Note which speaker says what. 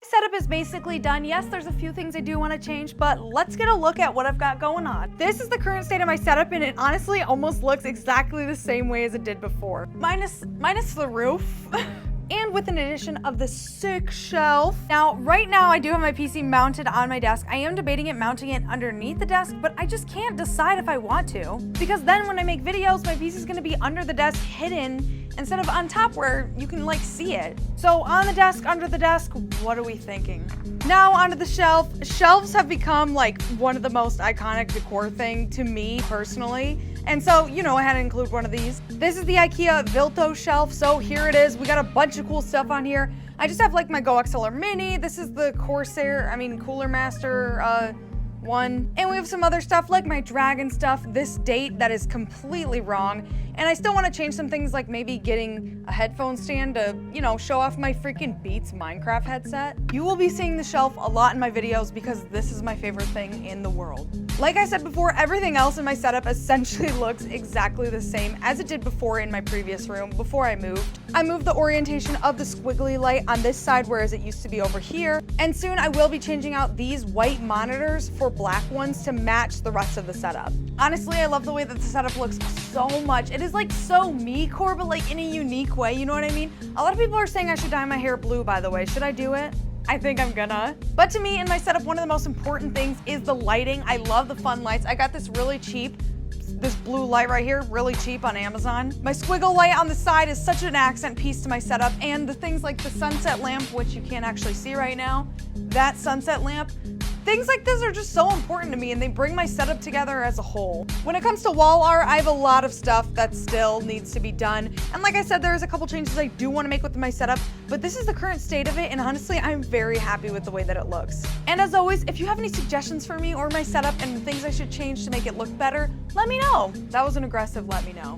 Speaker 1: Setup is basically done. Yes, there's a few things I do want to change, but let's get a look at what I've got going on. This is the current state of my setup, and it honestly almost looks exactly the same way as it did before. Minus the roof. And with an addition of the sick shelf. Now, right now I do have my PC mounted on my desk. I am debating it mounting it underneath the desk, but I just can't decide if I want to. Because then when I make videos, my PC is gonna be under the desk hidden instead of on top where you can like see it. So on the desk, under the desk, what are we thinking? Now onto the shelf. Shelves have become like one of the most iconic decor thing to me personally. And so, you know, I had to include one of these. This is the IKEA Vilto shelf, so here it is. We got a bunch of cool stuff on here. I just have like my Go XLR Mini. This is the Cooler Master one. And we have some other stuff like my Dragon stuff, this date that is completely wrong. And I still want to change some things like maybe getting a headphone stand to, you know, show off my freaking Beats Minecraft headset. You will be seeing the shelf a lot in my videos because this is my favorite thing in the world. Like I said before, everything else in my setup essentially looks exactly the same as it did before in my previous room before I moved. I moved the orientation of the squiggly light on this side, whereas it used to be over here. And soon I will be changing out these white monitors for black ones to match the rest of the setup. Honestly, I love the way that the setup looks so much. It is like so me-core, but like in a unique way, you know what I mean? A lot of people are saying I should dye my hair blue, by the way. Should I do it? I think I'm gonna. But to me, in my setup, one of the most important things is the lighting. I love the fun lights. I got this really cheap, this blue light right here, really cheap on Amazon. My squiggle light on the side is such an accent piece to my setup, and the things like the sunset lamp, which you can't actually see right now, that sunset lamp, things like this are just so important to me, and they bring my setup together as a whole. When it comes to wall art, I have a lot of stuff that still needs to be done. And like I said, there's a couple changes I do want to make with my setup, but this is the current state of it, and honestly, I'm very happy with the way that it looks. And as always, if you have any suggestions for me or my setup and things I should change to make it look better, let me know. That was an aggressive let me know.